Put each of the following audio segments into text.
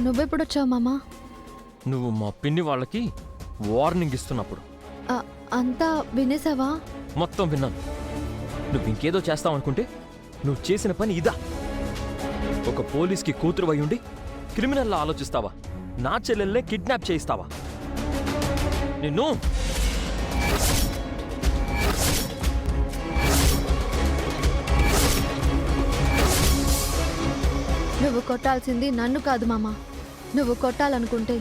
నువ్వెప్పుడొచ్చావు మామా? నువ్వు మా పిన్ని వాళ్ళకి వార్నింగ్ ఇస్తున్నప్పుడు. అంతా వినేసావా? మొత్తం విన్నాను. నువ్వు ఇంకేదో చేస్తావనుకుంటే నువ్వు చేసిన పని ఇదా? ఒక పోలీస్కి కూతురు అయ్యుండి క్రిమినల్లా ఆలోచిస్తావా? నా చెల్లెల్నే కిడ్నాప్ చేయిస్తావా? నిన్ను నువ్వు కొట్టాల్సింది నన్ను కాదు మామా. నువ్వు కొట్టాలనుకుంటే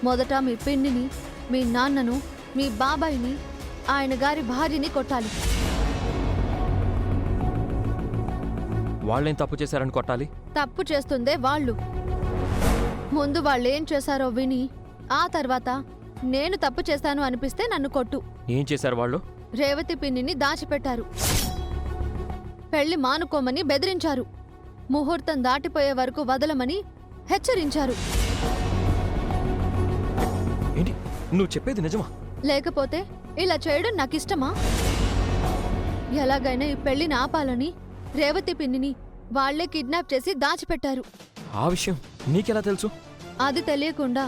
మొదట మీ పిన్నిని, మీ నాన్నను, మీ బాబాయిని, ఆయన గారి భార్యని కొట్టాలి. వాళ్ళేం తప్పు చేశారని కొట్టాలి? తప్పు చేస్తుందే వాళ్ళు. ముందు వాళ్ళేం చేశారో విని ఆ తర్వాత నేను తప్పు చేశాను అనిపిస్తే నన్ను కొట్టు. ఏం చేశారు వాళ్ళు? రేవతి పిన్నిని దాచిపెట్టారు. పెళ్లి మానుకోమని బెదిరించారు. ముహూర్తం దాటిపోయే వరకు వదలమని హెచ్చరించారు. ఏంటి నువ్వు చెప్పేది నిజమా? లేకపోతే ఇలా చేయడం నాకిష్టమా? ఎలాగైనా ఈ పెళ్లిని ఆపాలని రేవతి పిన్నిని వాళ్లే కిడ్నాప్ చేసి దాచిపెట్టారు. ఆ విషయం నీకెలా తెలుసు? అది తెలియకుండా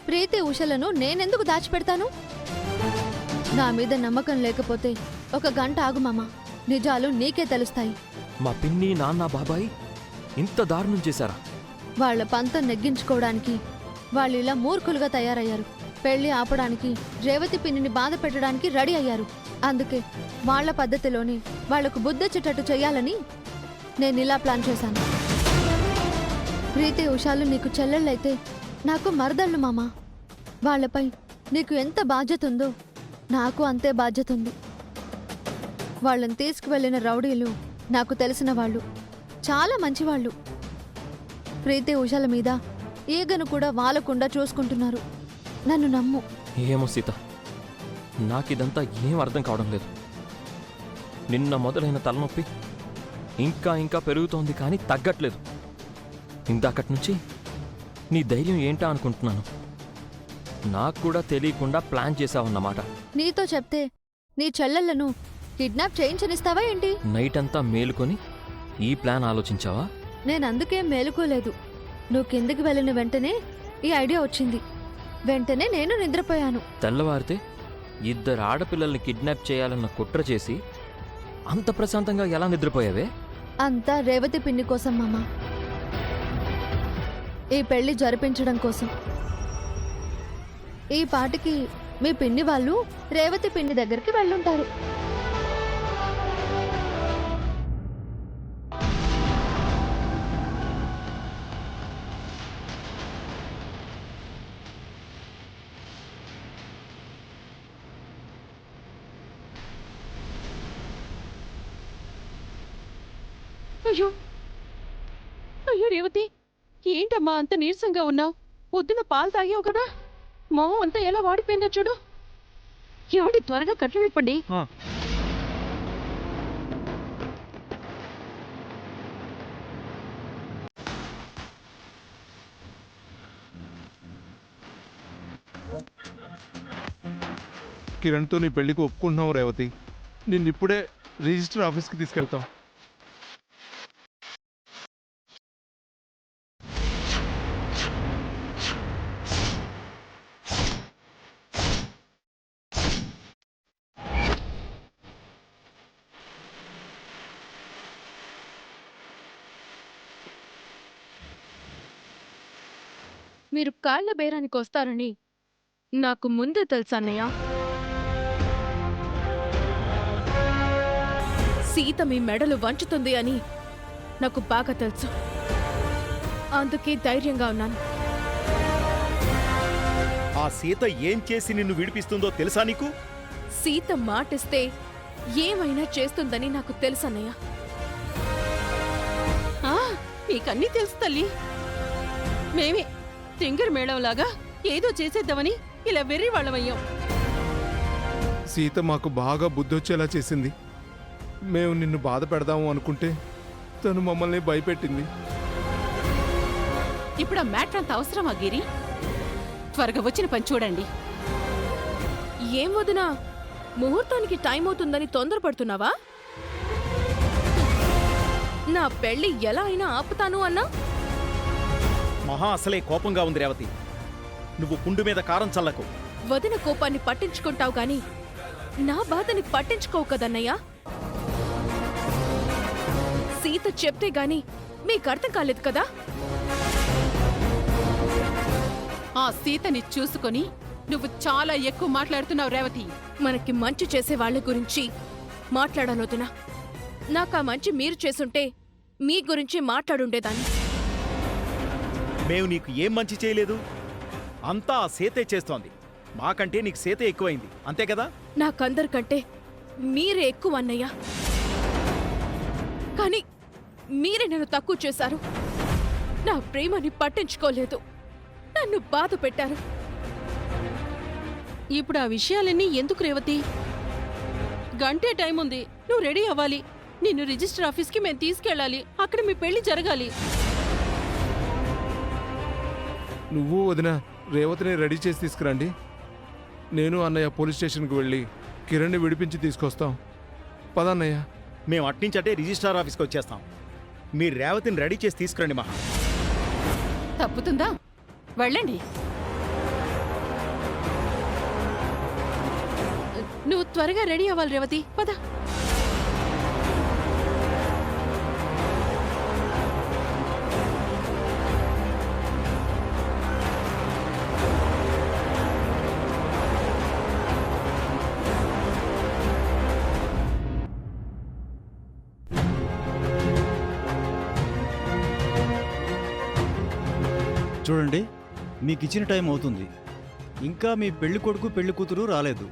ప్రీతి ఉషలను నేనెందుకు దాచిపెడతాను? నా మీద నమ్మకం లేకపోతే ఒక గంట ఆగు మామా, నిజాలు నీకే తెలుస్తాయి. మా పిన్ని, నాన్న, బాబాయ్ ఇంత దారుణం చేశారా? వాళ్ల పంతం నెగ్గించుకోవడానికి వాళ్ళిలా మూర్ఖులుగా తయారయ్యారు. పెళ్లి ఆపడానికి, రేవతి పిన్నిని బాధ పెట్టడానికి రెడీ అయ్యారు. అందుకే వాళ్ల పద్ధతిలోనే వాళ్లకు బుద్ధొచ్చేటట్టు చెయ్యాలని నేనిలా ప్లాన్ చేశాను. ప్రీతి ఉషాలు నీకు చెల్లెళ్ళైతే నాకు మరదళ్ళు మామా. వాళ్లపై నీకు ఎంత బాధ్యత ఉందో నాకు అంతే బాధ్యత ఉంది. వాళ్ళని తీసుకువెళ్లిన రౌడీలు నాకు తెలిసిన వాళ్ళు, చాలా మంచివాళ్ళు. ప్రీతి ఉషాల మీద ఈగను కూడా వాలకుండా చూసుకుంటున్నారు. నన్ను నమ్ము. ఏమో సీత, నాకిదంతా ఏం అర్థం కావడం లేదు. నిన్న మొదలైన తలనొప్పి ఇంకా ఇంకా పెరుగుతోంది కానీ తగ్గట్లేదు. ఇందాకటి నుంచి నీ ధైర్యం ఏంటా అనుకుంటున్నాను. నాకు కూడా తెలియకుండా ప్లాన్ చేశావన్నమాట. నీతో చెప్తే నీ చెల్లెళ్లను కిడ్నాప్ చేయించనిస్తావా ఏంటి? నైట్ అంతా మేలుకొని ఈ ప్లాన్ ఆలోచించావా? నేనందుకేం మేలుకోలేదు. నువ్వు కిందికి వెళ్ళిన వెంటనే ఈ ఐడియా వచ్చింది. వెంటనే నేను నిద్రపోయాను. తెల్లవారితే ఇద్దరు ఆడపిల్లల్ని కిడ్నాప్ చేయాలన్న కుట్ర చేసి అంత ప్రశాంతంగా ఎలా నిద్రపోయావే? అంతా రేవతి పిన్ని కోసం మామా. ఈ పెళ్లి జరిపించడం కోసం. ఈ పాటికి మీ పిన్ని వాళ్ళు రేవతి పిన్ని దగ్గరికి వెళ్ళుంటారు. అయ్యో అయ్యో రేవతి, ఏంటమ్మా అంత నీరసంగా ఉన్నావు? పొద్దున పాలు తాగావు కదా, మొహం అంతా ఎలా వాడిపోయిందో చూడు. ఏమండి, త్వరగా కట్లు విప్పండి. కిరణ్తో నీ పెళ్లికి ఒప్పుకుంటున్నావు రేవతి. నిన్నిప్పుడే రిజిస్టర్ ఆఫీస్కి తీసుకెళ్తాం. మీరు కాళ్ల బేరానికి వస్తారని నాకు ముందే తెలుసు అన్నయ్య. సీత మీ మెడలు వంచుతుంది అని నాకు బాగా తెలుసు. అందుకే ధైర్యంగా ఉన్నాను. ఆ సీత ఏం చేసి నిన్ను విడిపిస్తుందో తెలుసా నీకు? సీత మాటిస్తే ఏమైనా చేస్తుందని నాకు తెలుసన్నయ్య. నీకన్నీ తెలుసు తల్లి. మేమే తింగర్ మేడంలాగా ఏదో చేసేద్దామని ఇలా వెర్రి వాళ్ళమయ్యాం. సీత మాకు బాగా బుద్ధొచ్చేలా చేసింది. మేము నిన్ను బాధ పెడదాము అనుకుంటే తను మమ్మల్ని భయపెట్టింది. ఇప్పుడు ఆ మ్యాటర్ అంత అవసరమా గిరి? త్వరగా వచ్చిన పని చూడండి. ఏం వదినా, ముహూర్తానికి టైం అవుతుందని తొందరపడుతున్నావా? నా పెళ్లి ఎలా అయినా ఆపుతాను అన్నా మహా అసలే కోపంగా ఉంది రేవతి. నువ్వు పుండు మీద కారం చల్లకు. వదిన కోపాన్ని పట్టించుకుంటావు గాని నా బాధని పట్టించుకోవు కదన్నయ్యా. సీత చెప్తే గాని మీకు అర్థం కాలేదు కదా. ఆ సీతని చూసుకొని నువ్వు చాలా ఎక్కువ మాట్లాడుతున్నావు రేవతి. మనకి మంచి చేసే వాళ్ళ గురించి మాట్లాడాలొదినా. నాకు ఆ మంచి మీరు చేసుంటే మీ గురించి మాట్లాడుండేదాన్ని. మేము నీకు ఏం మంచి చేయలేదు, అంతా ఆ సీతే చేస్తోంది. మాకంటే నీకు సీతే ఎక్కువైంది, అంతే కదా? నాకందరికంటే మీరే ఎక్కువ అన్నయ్యా. కానీ మీరే నన్ను తక్కువ చేశారు. నా ప్రేమని పట్టించుకోలేదు, నన్ను బాధ పెట్టారు. ఇప్పుడు ఆ విషయాలన్నీ ఎందుకు రేవతి? గంటే టైం ఉంది, నువ్వు రెడీ అవ్వాలి. నిన్ను రిజిస్టర్ ఆఫీస్కి మేము తీసుకెళ్ళాలి, అక్కడ మీ పెళ్లి జరగాలి. నువ్వు వదిన రేవతిని రెడీ చేసి తీసుకురండి. నేను అన్నయ్య పోలీస్ స్టేషన్కి వెళ్ళి కిరణ్ని విడిపించి తీసుకొస్తాం. పదన్నయ్య. మేము అట్నుంచటే రిజిస్ట్రార్ ఆఫీస్కి వచ్చేస్తాం. మీరు రేవతిని రెడీ చేసి తీసుకురండి మహా. తప్పుతుందా? వెళ్ళండి. నువ్వు త్వరగా రెడీ అవ్వాలి రేవతి, పద. చూడండి, మీకు ఇచ్చిన టైం అవుతుంది. ఇంకా మీ పెళ్లి కొడుకు పెళ్లి కూతురు రాలేదు.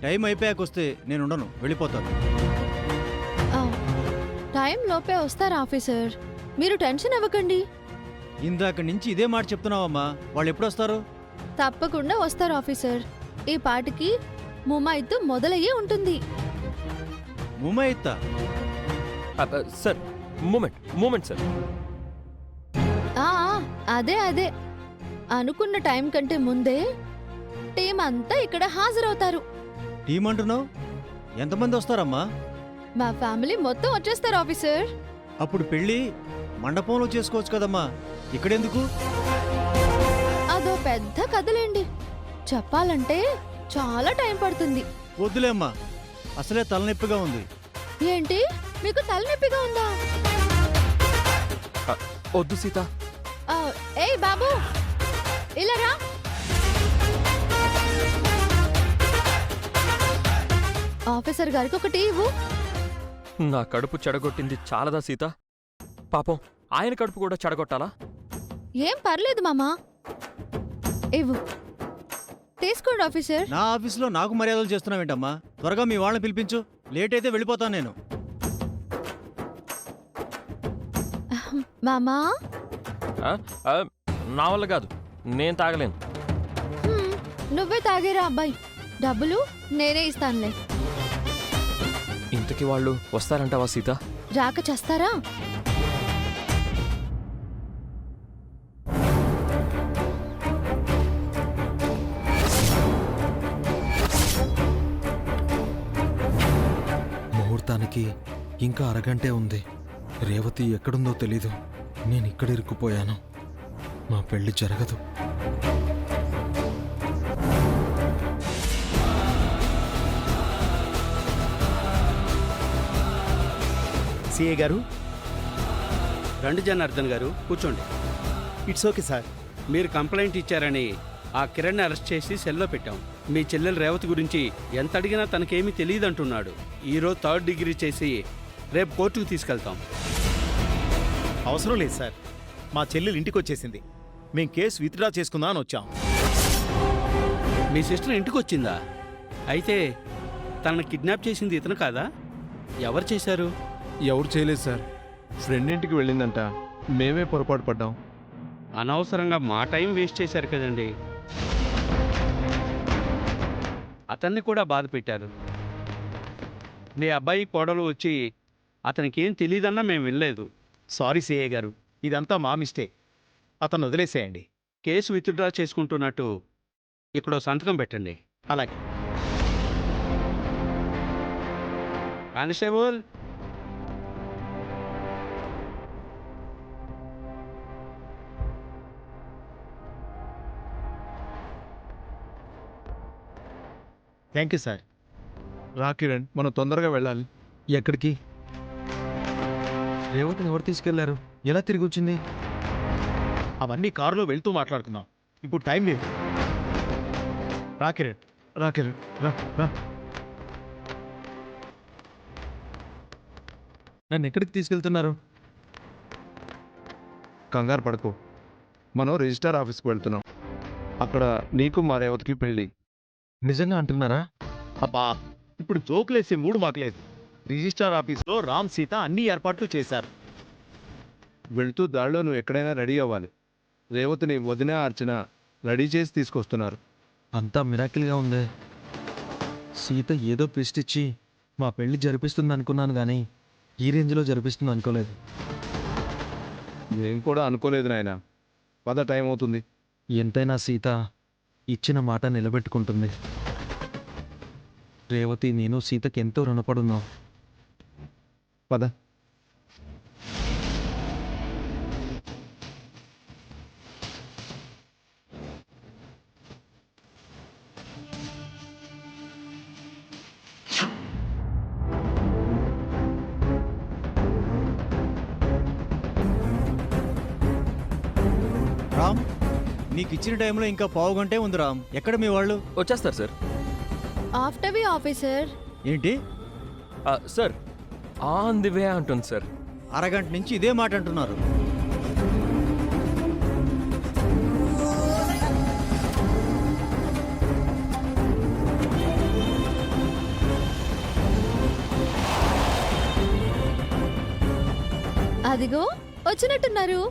టైం అయిపోయాక వస్తే నేను ఉండను, వెళ్ళిపోతాను. ఆ, టైం లోపే వస్తారు ఆఫీసర్, మీరు టెన్షన్ అవ్వకండి. ఇందాక నుంచి ఇదే మాట చెప్తున్నావమ్మా. వాళ్ళు ఎప్పుడు వస్తారు? తప్పకుండా వస్తారు ఆఫీసర్. ఈ పాటికి ముమ్మాయితో మొదలయ్యే ఉంటుంది. ముమైత్తా? Sir, moment sir. ఆ, అదే అదే అనుకున్న టైం కంటే ముందే టీం అంతా ఇక్కడ హాజరవుతారు. టీం అంటున్నావు? ఎంతమంది వస్తారమ్మా? మా ఫ్యామిలీ మొత్తం వచ్చేస్తారు ఆఫీసర్. అప్పుడు పెళ్లి మండపంలో చేసుకోవచ్చు కదమ్మా, ఇక్కడెందుకు? అదో పెద్ద కథలేండి, చెప్పాలంటే చాలా టైం పడుతుంది. వద్దులే అమ్మా, అసలే తలనొప్పిగా ఉంది. ఏంటి, మీకు తలనొప్పిగా ఉందా? వద్దు సీత. ఆ, ఏయ్ బాబు, ఇలా రా. ఆఫీసర్ గారికి ఒక టీ ఇవ్వు. నా కడుపు చెడగొట్టింది చాలదా సీత? పాపం ఆయన కడుపు కూడా చెడగొట్టాలా? ఏం పర్లేదు మామా, ఇవ్వు. తీసుకోండి ఆఫీసర్. నా ఆఫీసులో నాకు మర్యాదలు చేస్తున్నావేంటమ్మా? త్వరగా మీ వాళ్ళని పిలిపించు, లేట్ అయితే వెళ్ళిపోతాను నేను. మామా, ఆ? ఆ, నా వల్ల కాదు, నేను తాగలేను. నువ్వే తాగేరా అబ్బాయి, డబ్బులు నేనే ఇస్తానులే. ఇంతకీ వాళ్ళు వస్తారంటావా సీత? రాక చేస్తారా? ముహూర్తానికి ఇంకా అరగంటే ఉంది. రేవతి ఎక్కడుందో తెలీదు. నేను ఇక్కడ ఇరుక్కుపోయాను. మా పెళ్లి జరగదు. సిఏ గారు, రండి జనార్దన్ గారు, కూర్చోండి. It's okay sir. మీరు కంప్లైంట్ ఇచ్చారని ఆ కిరణ్ని అరెస్ట్ చేసి సెల్లో పెట్టాం. మీ చెల్లెలు రేవతి గురించి ఎంత అడిగినా తనకేమీ తెలియదంటున్నాడు. ఈరోజు 3rd డిగ్రీ చేసి రేపు కోర్టుకు తీసుకెళ్తాం. అవసరం లేదు సార్, మా చెల్లెలు ఇంటికి వచ్చేసింది. మేం కేసు విత్డ్రా చేసుకుందాం అని వచ్చాం. మీ సిస్టర్ ఇంటికి వచ్చిందా? అయితే తనను కిడ్నాప్ చేసింది ఇతను కాదా? ఎవరు చేశారు? ఎవరు చేయలేదు సార్. ఫ్రెండ్ ఇంటికి వెళ్ళిందంట. మేమే పొరపాటు పడ్డాం. అనవసరంగా మా టైం వేస్ట్ చేశారు కదండి. అతన్ని కూడా బాధ పెట్టారు. నీ అబ్బాయి కోడలు వచ్చి అతనికి ఏం తెలియదన్నా మేము వినలేదు. సారీ సిఏ గారు, ఇదంతా మా మిస్టేక్. అతను వదిలేసేయండి. కేసు విత్డ్రా చేసుకుంటున్నట్టు ఇక్కడ సంతకం పెట్టండి. అలాగే. Constable, thank you sir. రా కిరణ్, మనం తొందరగా వెళ్ళాలి. ఎక్కడికి? రేవతిని ఎవరు తీసుకెళ్లారు? ఎలా తిరిగి వచ్చింది? అవన్నీ కారులో వెళ్తూ మాట్లాడుకుందాం. ఇప్పుడు టైం లేదు. రా కిరణ్. రా కిరణ్, రా రా. నన్ను ఎక్కడికి తీసుకెళ్తున్నారు? కంగారు పడుకో, మనం రిజిస్టర్ ఆఫీస్కి వెళ్తున్నాం. అక్కడ నీకు మా రేవతికి పెళ్ళి. నిజంగా అంటున్నారా? అబ్బా, ఇప్పుడు జోకులేసే మూడు మాకు లేదు. రిజిస్ట్రార్ ఆఫీస్లో రామ్ సీత అన్ని ఏర్పాట్లు చేశారు. వెళ్తూ దారిలో నువ్వు ఎక్కడైనా రెడీ అవ్వాలి. రేవతిని వదిన అర్చన రెడీ చేసి తీసుకొస్తున్నారు. అంతా మిరాకిల్గా ఉంది. సీత ఏదో ట్విస్ట్ ఇచ్చి మా పెళ్లి జరిపిస్తుంది అనుకున్నాను, కానీ ఈ రేంజ్లో జరిపిస్తుంది అనుకోలేదు. నేను కూడా అనుకోలేదు నాయన. పద, టైం అవుతుంది. ఎంతైనా సీత ఇచ్చిన మాట నిలబెట్టుకుంటుంది. రేవతి, నేను సీతకి ఎంతో రుణపడున్నాం. పద. రామ్, నీకు ఇచ్చిన టైంలో ఇంకా పావు గంటే ఉంది. రామ్, ఎక్కడ మీ వాళ్ళు? వచ్చేస్తారు సార్. After we officer. ఏంటి, సార్ ఆన్ ది వే అంటుంది సార్. అరగంట నుంచి ఇదే మాట అంటున్నారు. అదిగో వచ్చినట్టున్నారు.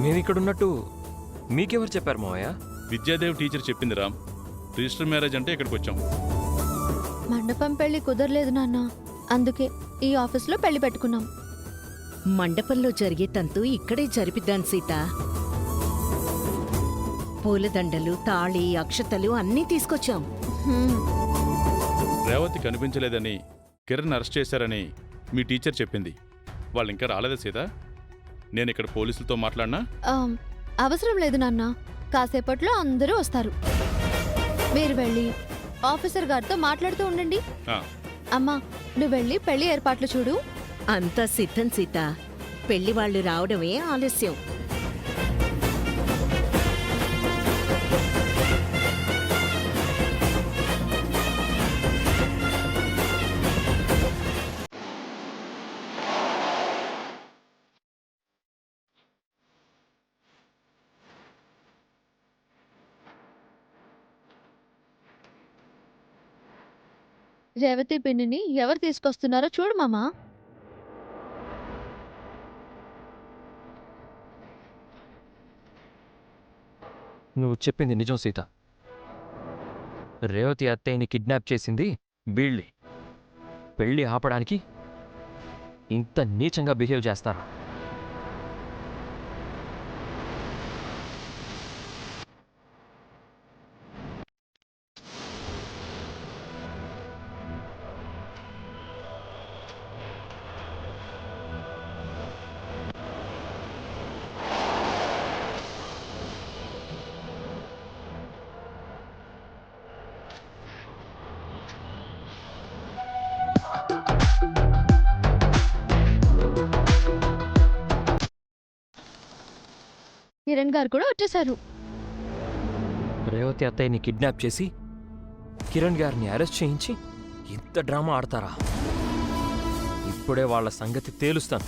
నేను ఇక్కడ ఉన్నట్టు మీకెవరు చెప్పారు మావయ్య? విద్యాదేవ్ టీచర్ చెప్పింది రామ్. రిజిస్టర్ మ్యారేజ్ అంటే ఇక్కడికి వచ్చాం. మండపం పెళ్లి కుదరలేదు నాన్న, అందుకే ఈ ఆఫీస్లో పెళ్లి పెట్టుకున్నాం. మండపంలో జరిగే తంతు ఇక్కడే జరిపిద్దాం సీత. పూలదండలు, తాళి, అక్షతలు అన్నీ తీసుకొచ్చాం. హ్మ్. రేవతి కనిపించలేదని, కిరణ్ అరెస్ట్ చేశారని మీ టీచర్ చెప్పింది. వాళ్ళు ఇంకా రాలేదా సీత? నేను ఇక్కడ పోలీసులతో మాట్లాడినా? అవసరం లేదు నాన్న, కాసేపట్లో అందరూ వస్తారు. మీరు వెళ్ళి ఆఫీసర్ గారితో మాట్లాడుతూ ఉండండి. ఆ, అమ్మా, నువ్వు వెళ్ళి పెళ్లి ఏర్పాట్లు చూడు. అంతా సిద్ధం సీత. పెళ్లి వాళ్ళు రావడమే ఆలస్యం. రేవతి పిన్నిని ఎవరు తీసుకొస్తున్నారో చూడు మామా. నువ్వు చెప్పింది నిజం సీత. రేవతి అత్తయ్యని కిడ్నాప్ చేసింది వీళ్ళే. పెళ్ళి ఆపడానికి ఇంత నీచంగా బిహేవ్ చేస్తారా? కిరణ్ గారు కూడా వచ్చేసారు. రేవతి అత్తయ్యని కిడ్నాప్ చేసి కిరణ్ గారిని అరెస్ట్ చేయించి ఇంత డ్రామా ఆడతారా? ఇప్పుడే వాళ్ళ సంగతి తేలుస్తాను.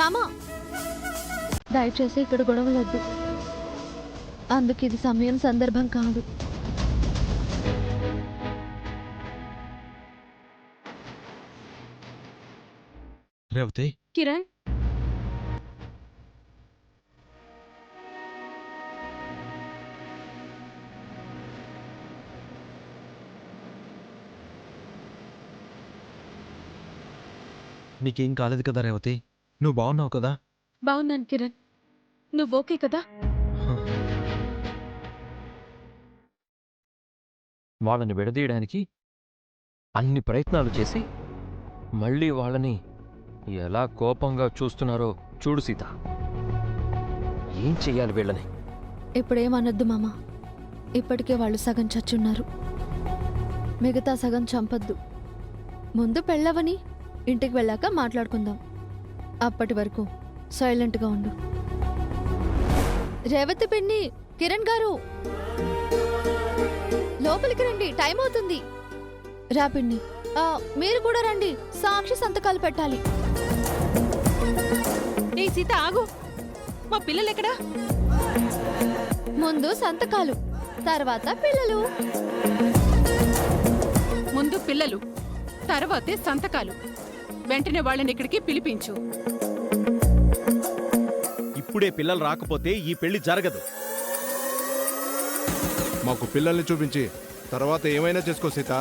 మామా, దయచేసి ఇక్కడ గొడవలొద్దు. అందుకు ఇది సమయం, సందర్భం కాదు. రేవతి, కిరణ్, నీకేం కాలేదు కదా రేవతి? నువ్వు బాగున్నావు కదా? బాగున్నాను కిరణ్. నువ్వు ఓకే కదా? వాళ్ళని విడదీయడానికి అన్ని ప్రయత్నాలు చేసి మళ్ళీ వాళ్ళని ఎలా కోపంగా చూస్తున్నారో చూడు సీత. ఏం చెయ్యాలి వీళ్ళని? ఇప్పుడేమనొద్దు మామ. ఇప్పటికే వాళ్ళు సగం చచ్చున్నారు. మిగతా సగం చంపద్దు. ముందు పెళ్ళవని, ఇంటికి వెళ్ళాక మాట్లాడుకుందాం. అప్పటి వరకు సైలెంట్గా ఉండు. రేవతి పిన్ని, కిరణ్ గారు లోపలికి రండి, టైం అవుతుంది. రా పిన్ని, మీరు కూడా రండి, సాక్షి సంతకాలు పెట్టాలి. ఏ సీత ఆగు, మా పిల్లలు ఎక్కడా? ముందు సంతకాలు, తర్వాత పిల్లలు. ముందు పిల్లలు, తర్వాతే సంతకాలు. వెంటనే వాళ్ళని ఇక్కడికి పిలిపించు. ఇప్పుడే పిల్లలు రాకపోతే ఈ పెళ్లి జరగదు. మాకు పిల్లల్ని చూపించి తర్వాత ఏమైనా చేసుకో సీత.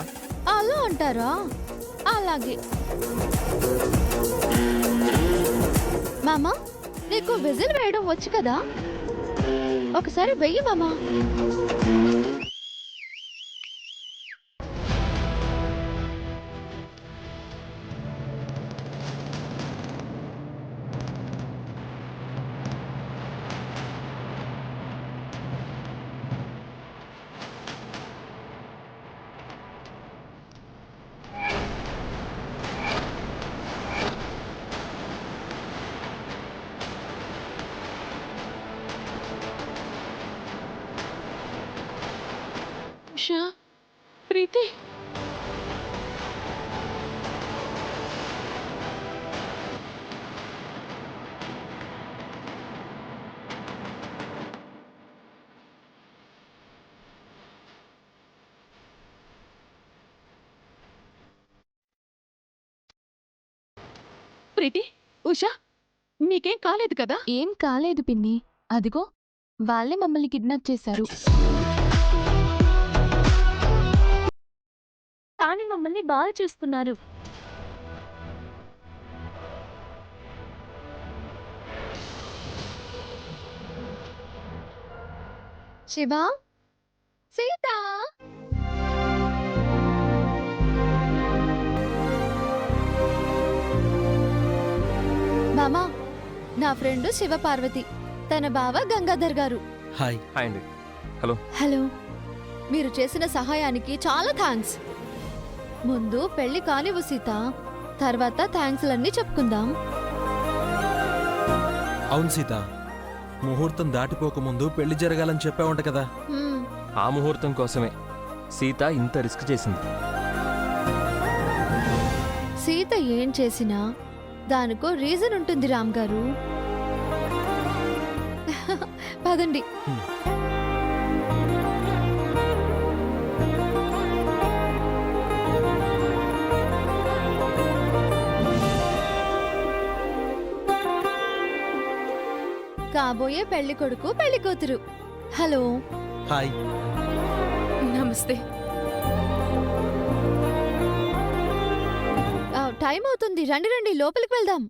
అలా అంటారా? అలాగే. మామా, నీకు విజిల్ వేయడం వచ్చు కదా? ఒకసారి వెయ్యి మామా. ఉషా, ప్రీతి, ప్రీతి, ఉషా, మీకేం కాలేదు కదా? ఏం కాలేదు పిన్ని. అదిగో వాళ్ళే మమ్మల్ని కిడ్నాప్ చేశారు. కానీ మమ్మల్ని బాగా చూస్తున్నారు. శివ, సీత, మామా, నా ఫ్రెండ్ శివపార్వతి, తన బావ గంగాధర్ గారు. హాయ్. హాయ్ అండి. హలో. హలో. మీరు చేసిన సహాయానికి చాలా థ్యాంక్స్. ముందు పెళ్లి కానివ్వు సీత, తర్వాత థ్యాంక్స్లన్నీ చెప్పుకుందాం. అవును సీత, ముహూర్తం దాటిపోకముందు పెళ్లి జరగాలని చెప్పావంట కదా. హ్మ్. ఆ ముహూర్తం కోసమే సీత ఇంత రిస్క్ చేసింది. సీత ఏం చేసినా దానికో రీజన్ ఉంటుంది రామ్ గారు. పదండి. కాబోయే పెళ్లి కొడుకు, పెళ్లి కూతురు. హలో. హాయ్. నమస్తే. టైం అవుతుంది, రండి రండి, లోపలికి వెళ్దాం.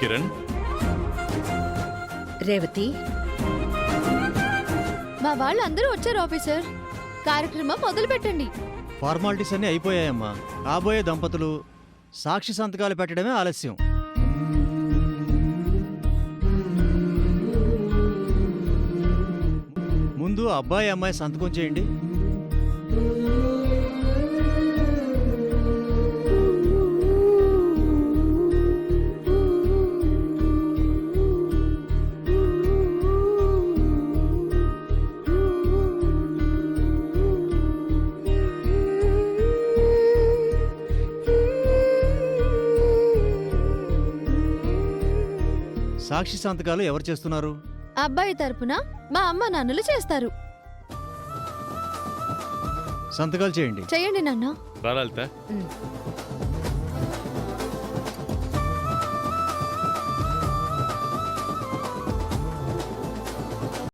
కిరణ్, రేవతి, మా వాళ్ళు అందరూ వచ్చారు ఆఫీసర్. కార్యక్రమం మొదలు పెట్టండి. ఫార్మాలిటీస్ అన్నీ అయిపోయాయమ్మా. కాబోయే దంపతులు సాక్షి సంతకాలు పెట్టడమే ఆలస్యం. ముందు అబ్బాయి అమ్మాయి సంతకం చేయండి. సాక్షి సంతకాలు ఎవరు చేస్తున్నారు? అబ్బాయి తరపున మా అమ్మ నాన్నలు చేస్తారు. సంతకాలు చేయండి. చెయ్యండి నాన్న. రా లలిత.